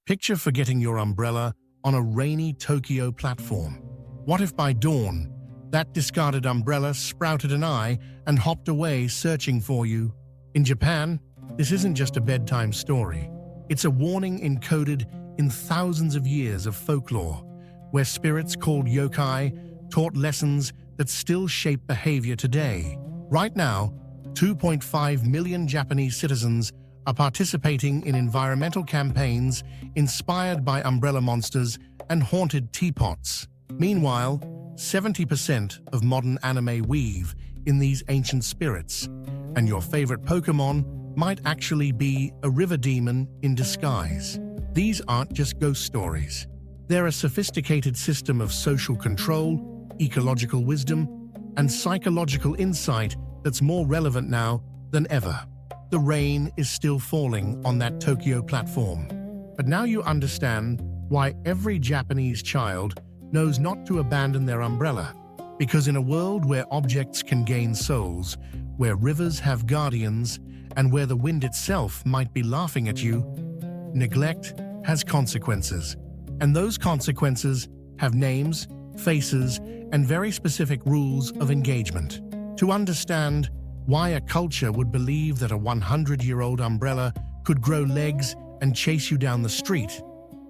Picture forgetting your umbrella on a rainy Tokyo platform. What if by dawn, that discarded umbrella sprouted an eye and hopped away searching for you? In Japan, this isn't just a bedtime story. It's a warning encoded in thousands of years of folklore, where spirits called yokai taught lessons that still shape behavior today. Right now, 2.5 million Japanese citizens are participating in environmental campaigns inspired by umbrella monsters and haunted teapots. Meanwhile, 70% of modern anime weave in these ancient spirits, and your favorite Pokemon might actually be a river demon in disguise. These aren't just ghost stories. They're a sophisticated system of social control, ecological wisdom, and psychological insight that's more relevant now than ever. The rain is still falling on that Tokyo platform. But now you understand why every Japanese child knows not to abandon their umbrella. Because in a world where objects can gain souls, where rivers have guardians, and where the wind itself might be laughing at you, neglect has consequences. And those consequences have names, faces, and very specific rules of engagement. To understand why a culture would believe that a 100-year-old umbrella could grow legs and chase you down the street,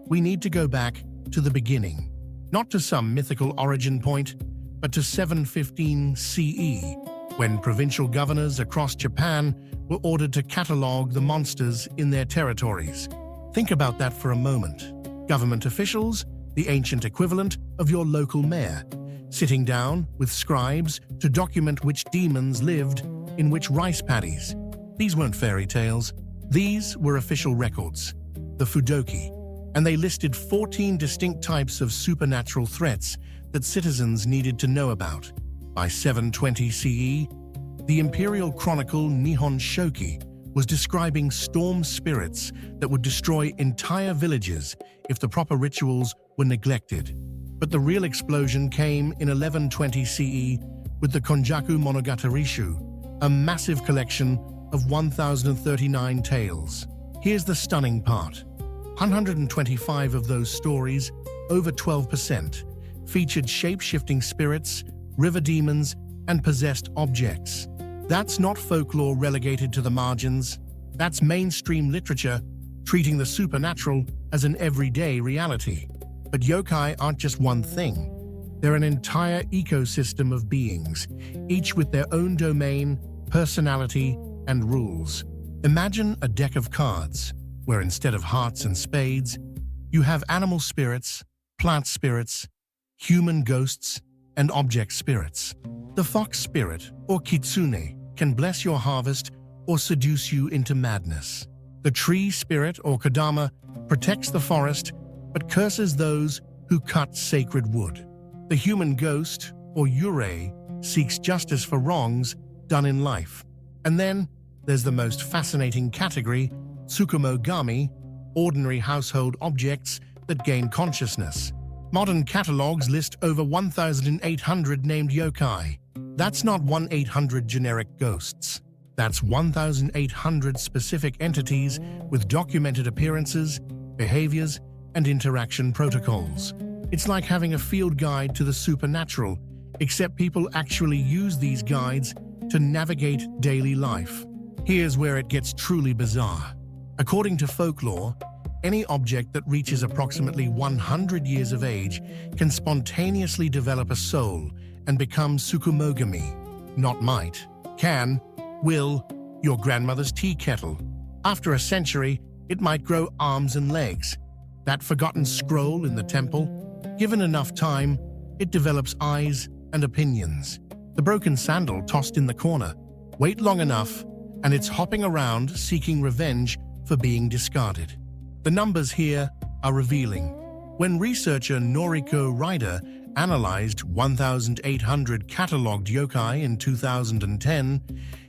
we need to go back to the beginning. Not to some mythical origin point, but to 715 CE, when provincial governors across Japan were ordered to catalog the monsters in their territories. Think about that for a moment. Government officials, the ancient equivalent of your local mayor, sitting down with scribes to document which demons lived in which rice paddies. These weren't fairy tales. These were official records, the Fudoki, and they listed 14 distinct types of supernatural threats that citizens needed to know about. By 720 CE, the imperial chronicle Nihon Shoki was describing storm spirits that would destroy entire villages if the proper rituals were neglected. But the real explosion came in 1120 CE with the Konjaku Monogatari-shu, a massive collection of 1,039 tales. Here's the stunning part. 125 of those stories, over 12%, featured shape-shifting spirits, river demons, and possessed objects. That's not folklore relegated to the margins. That's mainstream literature treating the supernatural as an everyday reality. But yokai aren't just one thing. They're an entire ecosystem of beings, each with their own domain, personality, and rules. Imagine a deck of cards, where instead of hearts and spades, you have animal spirits, plant spirits, human ghosts, and object spirits. The fox spirit, or kitsune, can bless your harvest or seduce you into madness. The tree spirit, or kodama, protects the forest but curses those who cut sacred wood. The human ghost, or yurei, seeks justice for wrongs done in life. And then there's the most fascinating category, Tsukumogami, ordinary household objects that gain consciousness. Modern catalogs list over 1,800 named yokai. That's not 1,800 generic ghosts. That's 1,800 specific entities with documented appearances, behaviors, and interaction protocols. It's like having a field guide to the supernatural, except people actually use these guides to navigate daily life. Here's where it gets truly bizarre. According to folklore, any object that reaches approximately 100 years of age can spontaneously develop a soul and become Tsukumogami. Not might, can, will, your grandmother's tea kettle. After a century, it might grow arms and legs. That forgotten scroll in the temple, given enough time, it develops eyes and opinions. The broken sandal tossed in the corner. Wait long enough, and it's hopping around seeking revenge for being discarded. The numbers here are revealing. When researcher Noriko Ryder analyzed 1,800 catalogued yokai in 2010,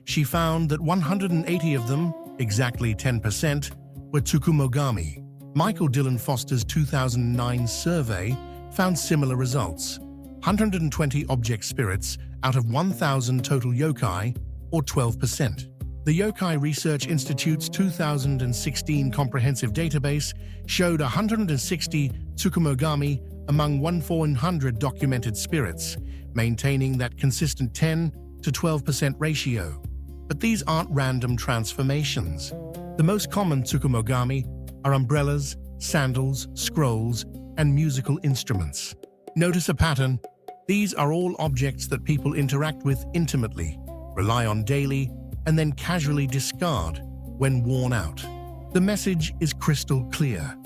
she found that 180 of them, exactly 10%, were Tsukumogami. Michael Dillon Foster's 2009 survey found similar results. 120 object spirits out of 1,000 total yokai, or 12%. The Yokai Research Institute's 2016 comprehensive database showed 160 Tsukumogami among 1,400 documented spirits, maintaining that consistent 10 to 12% ratio. But these aren't random transformations. The most common Tsukumogami are umbrellas, sandals, scrolls, and musical instruments. Notice a pattern. These are all objects that people interact with intimately, rely on daily, and then casually discard when worn out. The message is crystal clear.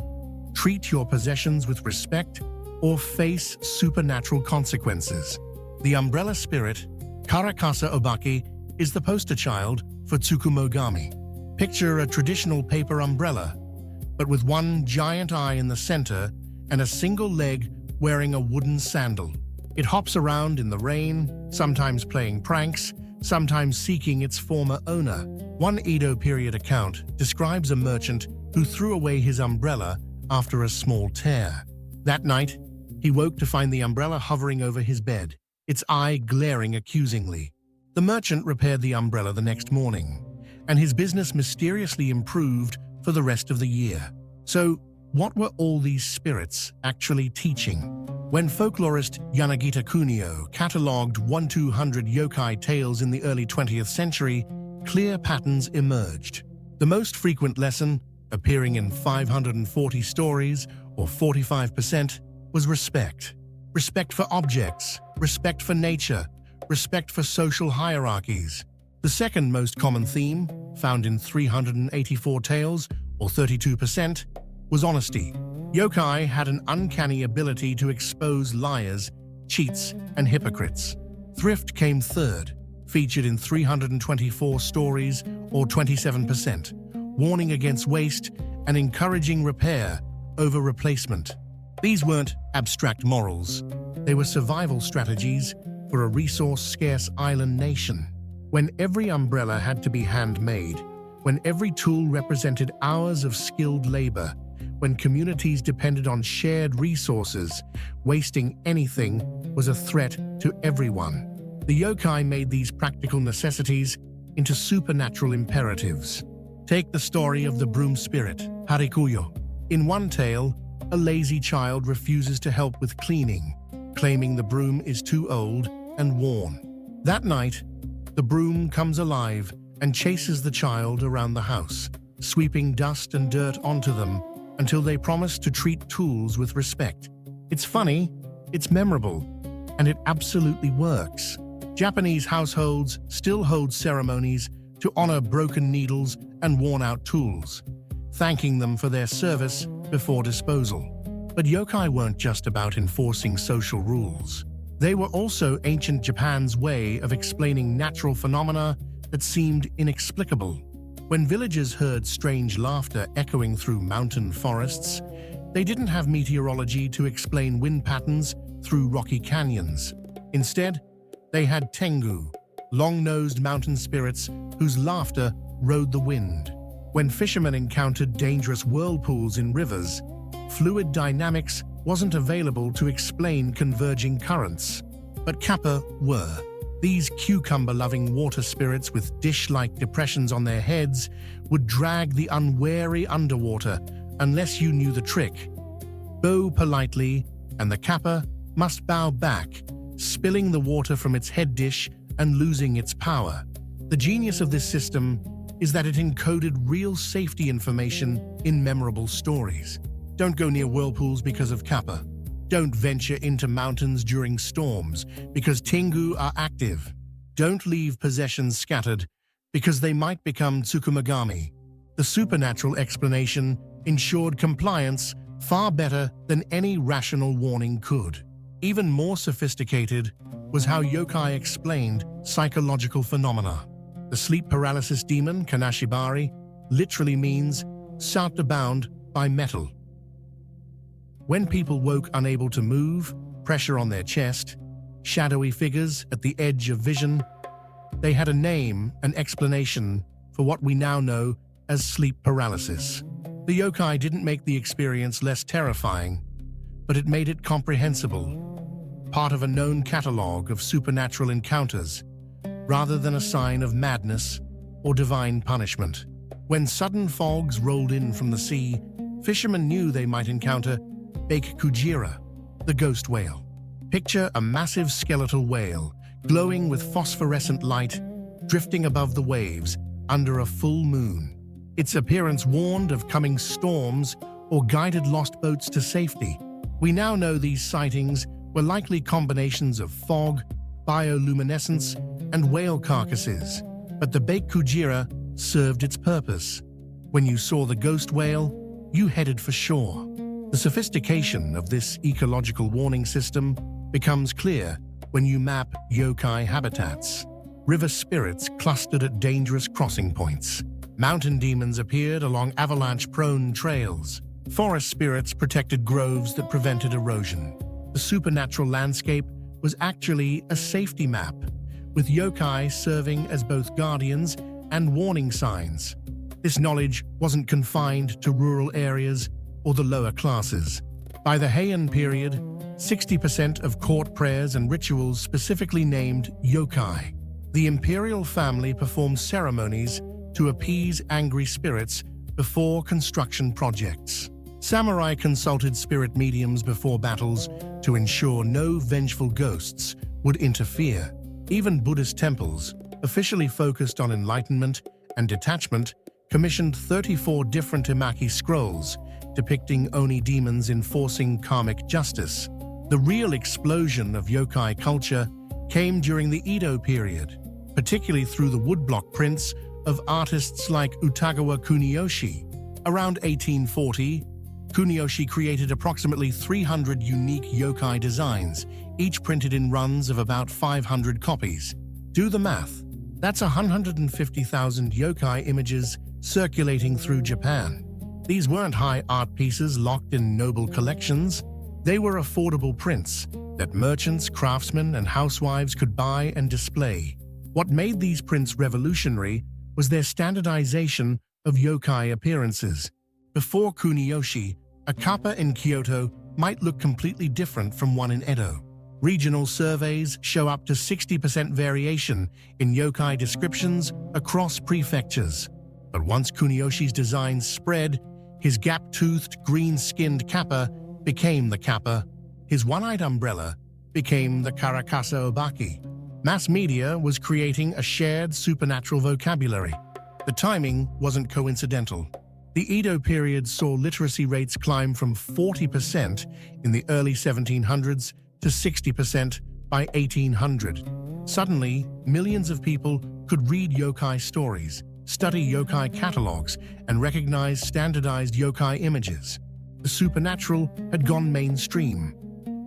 Treat your possessions with respect or face supernatural consequences. The umbrella spirit, Karakasa Obaki, is the poster child for Tsukumogami. Picture a traditional paper umbrella, but with one giant eye in the center and a single leg wearing a wooden sandal. It hops around in the rain, sometimes playing pranks, sometimes seeking its former owner. One Edo-period account describes a merchant who threw away his umbrella after a small tear. That night, he woke to find the umbrella hovering over his bed, its eye glaring accusingly. The merchant repaired the umbrella the next morning, and his business mysteriously improved for the rest of the year. So, what were all these spirits actually teaching? When folklorist Yanagita Kunio catalogued 1-200 yokai tales in the early 20th century, clear patterns emerged. The most frequent lesson, appearing in 540 stories, or 45%, was respect. Respect for objects, respect for nature, respect for social hierarchies. The second most common theme, found in 384 tales, or 32%, was honesty. Yokai had an uncanny ability to expose liars, cheats, and hypocrites. Thrift came third, featured in 324 stories, or 27%, warning against waste and encouraging repair over replacement. These weren't abstract morals. They were survival strategies for a resource-scarce island nation. When every umbrella had to be handmade, when every tool represented hours of skilled labor, when communities depended on shared resources, wasting anything was a threat to everyone. The yokai made these practical necessities into supernatural imperatives. Take the story of the broom spirit, Harikuyo. In one tale, a lazy child refuses to help with cleaning, claiming the broom is too old and worn. That night, the broom comes alive and chases the child around the house, sweeping dust and dirt onto them until they promise to treat tools with respect. It's funny, it's memorable, and it absolutely works. Japanese households still hold ceremonies to honor broken needles and worn-out tools, thanking them for their service before disposal. But yokai weren't just about enforcing social rules. They were also ancient Japan's way of explaining natural phenomena that seemed inexplicable. When villagers heard strange laughter echoing through mountain forests, they didn't have meteorology to explain wind patterns through rocky canyons. Instead, they had tengu, long-nosed mountain spirits whose laughter rode the wind. When fishermen encountered dangerous whirlpools in rivers, fluid dynamics wasn't available to explain converging currents. But kappa were. These cucumber-loving water spirits with dish-like depressions on their heads would drag the unwary underwater unless you knew the trick. Bow politely, and the kappa must bow back, spilling the water from its head dish and losing its power. The genius of this system is that it encoded real safety information in memorable stories. Don't go near whirlpools because of kappa. Don't venture into mountains during storms because tengu are active. Don't leave possessions scattered because they might become Tsukumogami. The supernatural explanation ensured compliance far better than any rational warning could. Even more sophisticated was how yokai explained psychological phenomena. The sleep paralysis demon, Kanashibari, literally means sought bound by metal. When people woke unable to move, pressure on their chest, shadowy figures at the edge of vision, they had a name, an explanation for what we now know as sleep paralysis. The yokai didn't make the experience less terrifying, but it made it comprehensible, part of a known catalog of supernatural encounters, rather than a sign of madness or divine punishment. When sudden fogs rolled in from the sea, fishermen knew they might encounter Kujira, the ghost whale. Picture a massive skeletal whale, glowing with phosphorescent light, drifting above the waves under a full moon. Its appearance warned of coming storms or guided lost boats to safety. We now know these sightings were likely combinations of fog, bioluminescence, and whale carcasses, but the Kujira served its purpose. When you saw the ghost whale, you headed for shore. The sophistication of this ecological warning system becomes clear when you map yokai habitats. River spirits clustered at dangerous crossing points. Mountain demons appeared along avalanche-prone trails. Forest spirits protected groves that prevented erosion. The supernatural landscape was actually a safety map, with yokai serving as both guardians and warning signs. This knowledge wasn't confined to rural areas or the lower classes. By the Heian period, 60% of court prayers and rituals specifically named yokai. The imperial family performed ceremonies to appease angry spirits before construction projects. Samurai consulted spirit mediums before battles to ensure no vengeful ghosts would interfere. Even Buddhist temples, officially focused on enlightenment and detachment, commissioned 34 different Emaki scrolls depicting Oni demons enforcing karmic justice. The real explosion of yokai culture came during the Edo period, particularly through the woodblock prints of artists like Utagawa Kuniyoshi. Around 1840, Kuniyoshi created approximately 300 unique yokai designs, each printed in runs of about 500 copies. Do the math. That's 150,000 yokai images circulating through Japan. These weren't high art pieces locked in noble collections. They were affordable prints that merchants, craftsmen, and housewives could buy and display. What made these prints revolutionary was their standardization of yokai appearances. Before Kuniyoshi, a kappa in Kyoto might look completely different from one in Edo. Regional surveys show up to 60% variation in yokai descriptions across prefectures. But once Kuniyoshi's designs spread, his gap-toothed, green-skinned kappa became the kappa. His one-eyed umbrella became the karakasa obaki. Mass media was creating a shared supernatural vocabulary. The timing wasn't coincidental. The Edo period saw literacy rates climb from 40% in the early 1700s to 60% by 1800. Suddenly, millions of people could read yokai stories, study yokai catalogs, and recognize standardized yokai images. The supernatural had gone mainstream,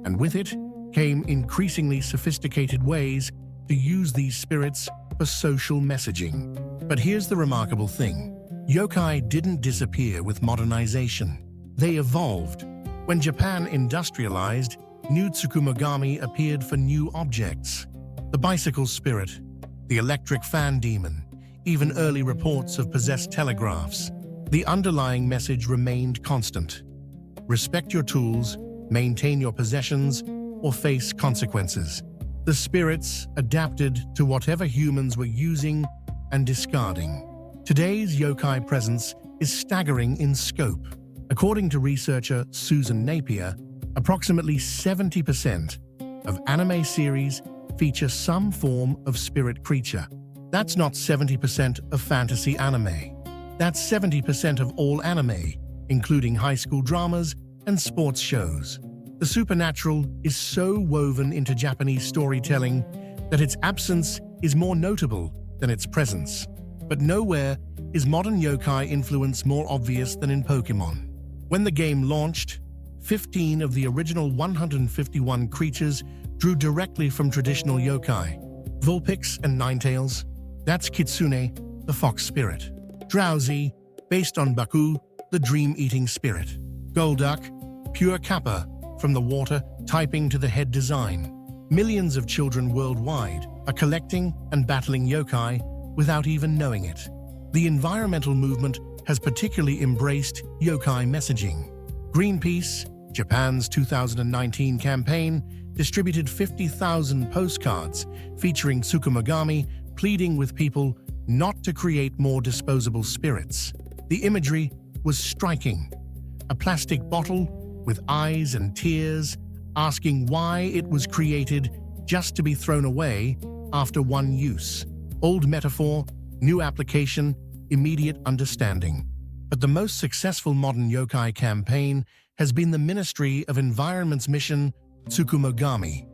and with it came increasingly sophisticated ways to use these spirits for social messaging. But here's the remarkable thing. Yokai didn't disappear with modernization. They evolved. When Japan industrialized, new Tsukumogami appeared for new objects. The bicycle spirit, the electric fan demon, even early reports of possessed telegraphs. The underlying message remained constant. Respect your tools, maintain your possessions, or face consequences. The spirits adapted to whatever humans were using and discarding. Today's yokai presence is staggering in scope. According to researcher Susan Napier, approximately 70% of anime series feature some form of spirit creature. That's not 70% of fantasy anime. That's 70% of all anime, including high school dramas and sports shows. The supernatural is so woven into Japanese storytelling that its absence is more notable than its presence. But nowhere is modern yokai influence more obvious than in Pokemon. When the game launched, 15 of the original 151 creatures drew directly from traditional yokai. Vulpix and Ninetales, that's Kitsune, the fox spirit. Drowsy, based on Baku, the dream-eating spirit. Golduck, pure kappa, from the water typing to the head design. Millions of children worldwide are collecting and battling yokai without even knowing it. The environmental movement has particularly embraced yokai messaging. Greenpeace, Japan's 2019 campaign, distributed 50,000 postcards featuring Tsukumogami pleading with people not to create more disposable spirits. The imagery was striking. A plastic bottle with eyes and tears, asking why it was created just to be thrown away after one use. Old metaphor, new application, immediate understanding. But the most successful modern yokai campaign has been the Ministry of Environment's mission, Tsukumogami,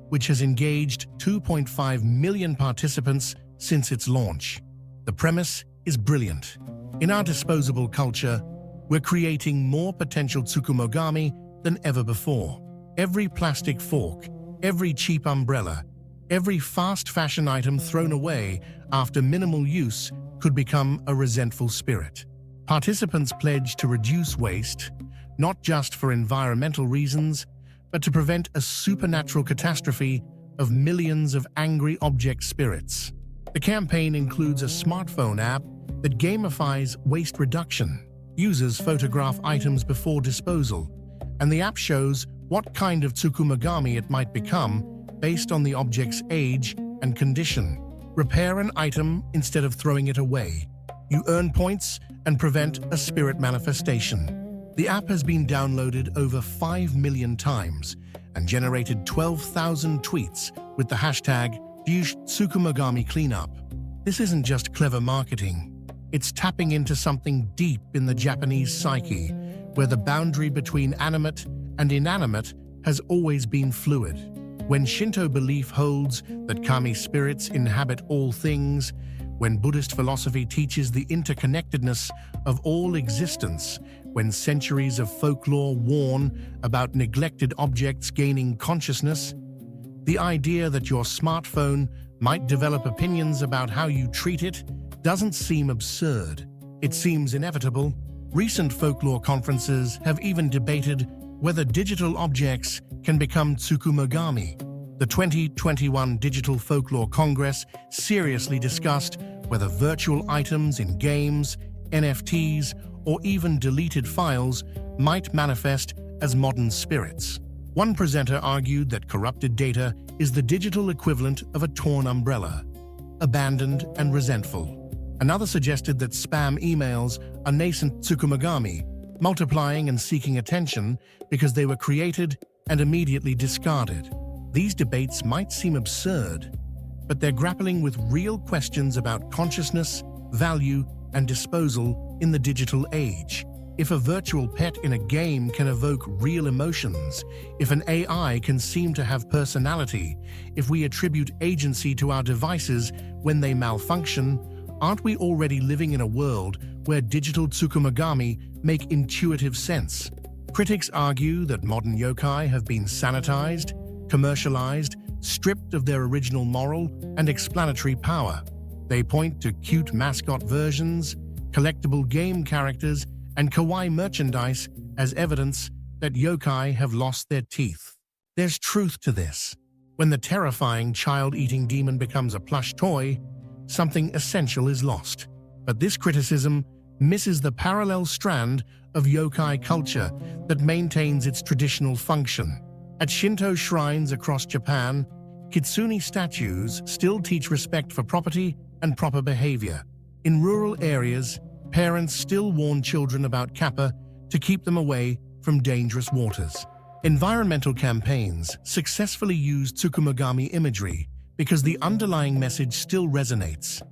which has engaged 2.5 million participants since its launch. The premise is brilliant. In our disposable culture, we're creating more potential Tsukumogami than ever before. Every plastic fork, every cheap umbrella, every fast fashion item thrown away after minimal use could become a resentful spirit. Participants pledge to reduce waste, not just for environmental reasons, but to prevent a supernatural catastrophe of millions of angry object spirits. The campaign includes a smartphone app that gamifies waste reduction. Users photograph items before disposal, and the app shows what kind of Tsukumogami it might become based on the object's age and condition. Repair an item instead of throwing it away. You earn points and prevent a spirit manifestation. The app has been downloaded over 5 million times and generated 12,000 tweets with the hashtag Tsukumogami Cleanup. This isn't just clever marketing. It's tapping into something deep in the Japanese psyche, where the boundary between animate and inanimate has always been fluid. When Shinto belief holds that kami spirits inhabit all things, when Buddhist philosophy teaches the interconnectedness of all existence, when centuries of folklore warn about neglected objects gaining consciousness, the idea that your smartphone might develop opinions about how you treat it doesn't seem absurd. It seems inevitable. Recent folklore conferences have even debated whether digital objects can become Tsukumogami. The 2021 Digital Folklore Congress seriously discussed whether virtual items in games, NFTs, or even deleted files might manifest as modern spirits. One presenter argued that corrupted data is the digital equivalent of a torn umbrella, abandoned and resentful. Another suggested that spam emails are nascent Tsukumogami, multiplying and seeking attention because they were created and immediately discarded. These debates might seem absurd, but they're grappling with real questions about consciousness, value, and disposal in the digital age. If a virtual pet in a game can evoke real emotions, if an AI can seem to have personality, if we attribute agency to our devices when they malfunction, aren't we already living in a world where digital Tsukumogami make intuitive sense? Critics argue that modern yokai have been sanitized, commercialized, stripped of their original moral and explanatory power. They point to cute mascot versions, collectible game characters, and kawaii merchandise as evidence that yokai have lost their teeth. There's truth to this. When the terrifying child-eating demon becomes a plush toy, something essential is lost. But this criticism misses the parallel strand of yokai culture that maintains its traditional function. At Shinto shrines across Japan, kitsune statues still teach respect for property and proper behavior. In rural areas, parents still warn children about kappa to keep them away from dangerous waters. Environmental campaigns successfully use Tsukumogami imagery because the underlying message still resonates.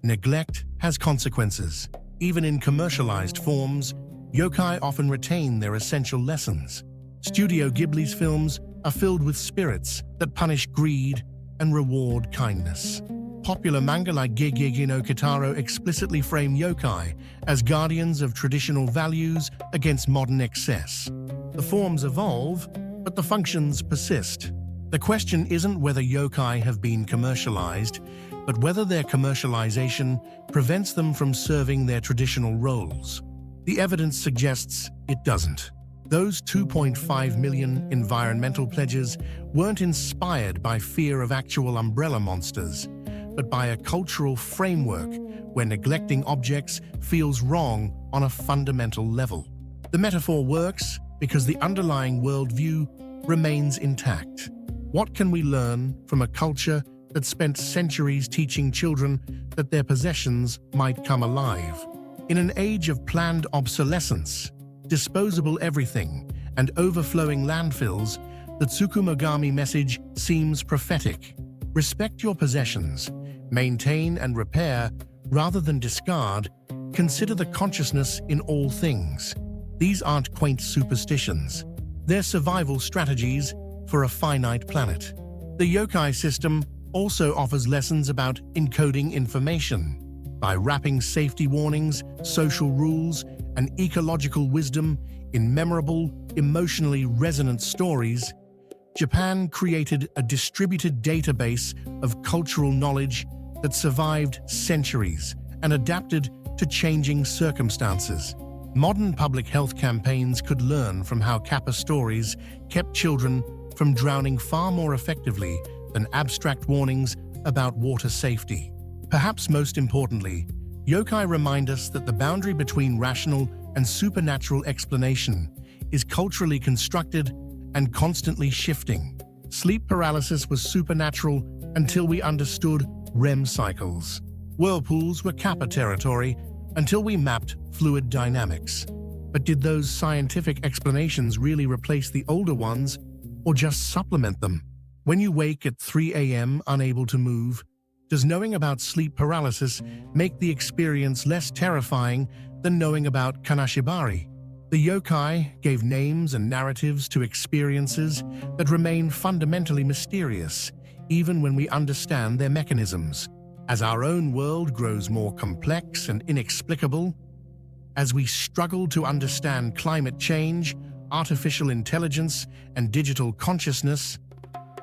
Neglect has consequences. Even in commercialized forms, yokai often retain their essential lessons. Studio Ghibli's films are filled with spirits that punish greed and reward kindness. Popular manga like Gegege no Kitaro explicitly frame yokai as guardians of traditional values against modern excess. The forms evolve, but the functions persist. The question isn't whether yokai have been commercialized, but whether their commercialization prevents them from serving their traditional roles. The evidence suggests it doesn't. Those 2.5 million environmental pledges weren't inspired by fear of actual umbrella monsters, but by a cultural framework where neglecting objects feels wrong on a fundamental level. The metaphor works because the underlying worldview remains intact. What can we learn from a culture that spent centuries teaching children that their possessions might come alive. In an age of planned obsolescence, disposable everything, and overflowing landfills, the Tsukumogami message seems prophetic. Respect your possessions, maintain and repair rather than discard. Consider the consciousness in all things. These aren't quaint superstitions. They're survival strategies for a finite planet. The Yokai system also offers lessons about encoding information. By wrapping safety warnings, social rules, and ecological wisdom in memorable, emotionally resonant stories, Japan created a distributed database of cultural knowledge that survived centuries and adapted to changing circumstances. Modern public health campaigns could learn from how Kappa stories kept children from drowning far more effectively than abstract warnings about water safety. Perhaps most importantly, yokai remind us that the boundary between rational and supernatural explanation is culturally constructed and constantly shifting. Sleep paralysis was supernatural until we understood REM cycles. Whirlpools were Kappa territory until we mapped fluid dynamics. But did those scientific explanations really replace the older ones, or just supplement them? When you wake at 3 a.m. unable to move, does knowing about sleep paralysis make the experience less terrifying than knowing about kanashibari? The yokai gave names and narratives to experiences that remain fundamentally mysterious, even when we understand their mechanisms. As our own world grows more complex and inexplicable, as we struggle to understand climate change, artificial intelligence, and digital consciousness,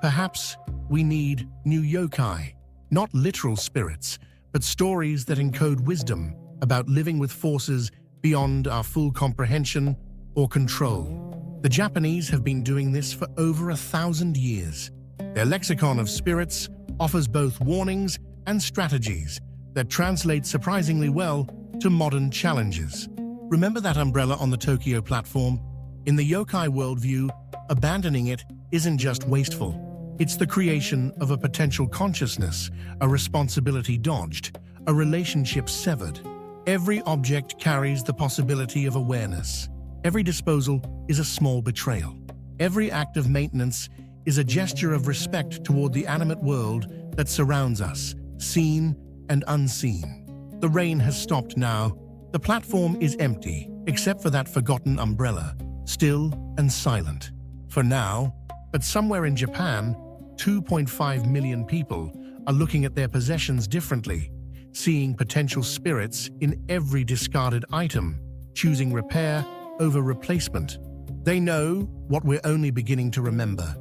perhaps we need new yokai, not literal spirits, but stories that encode wisdom about living with forces beyond our full comprehension or control. The Japanese have been doing this for over 1,000 years. Their lexicon of spirits offers both warnings and strategies that translate surprisingly well to modern challenges. Remember that umbrella on the Tokyo platform? In the yokai worldview, abandoning it isn't just wasteful. It's the creation of a potential consciousness, a responsibility dodged, a relationship severed. Every object carries the possibility of awareness. Every disposal is a small betrayal. Every act of maintenance is a gesture of respect toward the animate world that surrounds us, seen and unseen. The rain has stopped now. The platform is empty, except for that forgotten umbrella, still and silent. For now, but somewhere in Japan, 2.5 million people are looking at their possessions differently, seeing potential spirits in every discarded item, choosing repair over replacement. They know what we're only beginning to remember.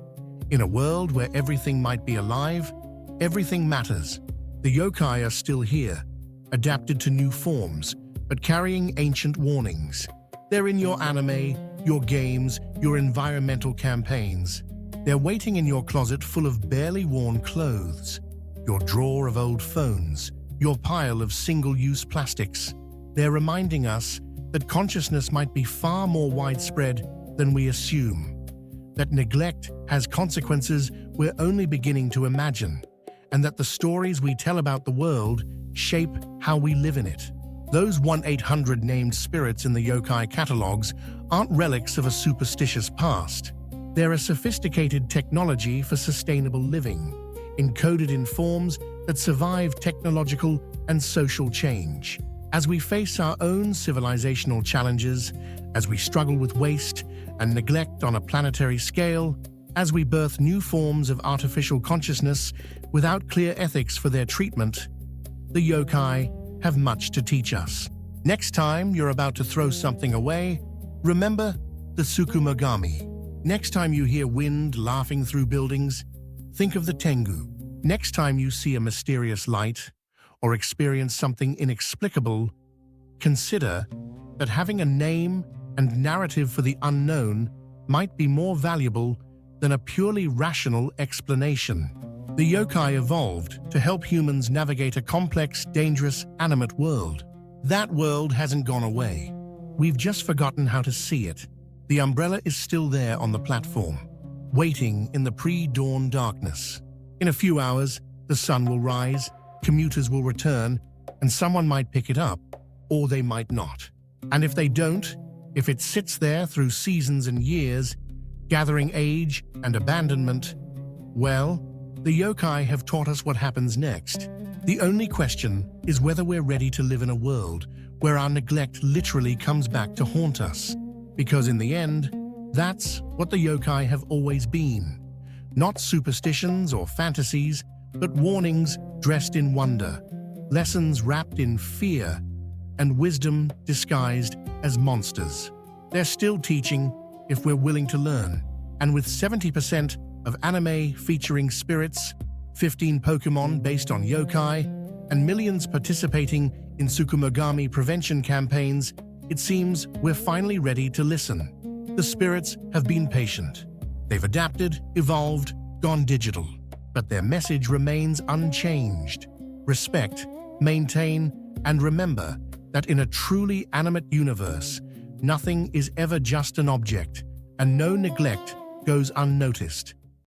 In a world where everything might be alive, everything matters. The yokai are still here, adapted to new forms, but carrying ancient warnings. They're in your anime, your games, your environmental campaigns. They're waiting in your closet full of barely worn clothes, your drawer of old phones, your pile of single-use plastics. They're reminding us that consciousness might be far more widespread than we assume, that neglect has consequences we're only beginning to imagine, and that the stories we tell about the world shape how we live in it. Those 1-800 named spirits in the yokai catalogs aren't relics of a superstitious past. They're a sophisticated technology for sustainable living, encoded in forms that survive technological and social change. As we face our own civilizational challenges, as we struggle with waste and neglect on a planetary scale, as we birth new forms of artificial consciousness without clear ethics for their treatment, the yokai have much to teach us. Next time you're about to throw something away, remember the Tsukumogami. Next time you hear wind laughing through buildings, think of the Tengu. Next time you see a mysterious light or experience something inexplicable, consider that having a name and narrative for the unknown might be more valuable than a purely rational explanation. The yokai evolved to help humans navigate a complex, dangerous, animate world. That world hasn't gone away. We've just forgotten how to see it. The umbrella is still there on the platform, waiting in the pre-dawn darkness. In a few hours, The sun will rise, commuters will return, and someone might pick it up, or they might not. And if they don't, if it sits there through seasons and years, gathering age and abandonment, well, the yokai have taught us what happens next. The only question is whether we're ready to live in a world where our neglect literally comes back to haunt us. Because in the end, that's what the yokai have always been. Not superstitions or fantasies, but warnings dressed in wonder, lessons wrapped in fear, and wisdom disguised as monsters. They're still teaching if we're willing to learn. And with 70% of anime featuring spirits, 15 Pokemon based on yokai, and millions participating in Tsukumogami prevention campaigns, it seems we're finally ready to listen. The spirits have been patient. They've adapted, evolved, gone digital. But their message remains unchanged. Respect, maintain, and remember that in a truly animate universe, nothing is ever just an object, and no neglect goes unnoticed.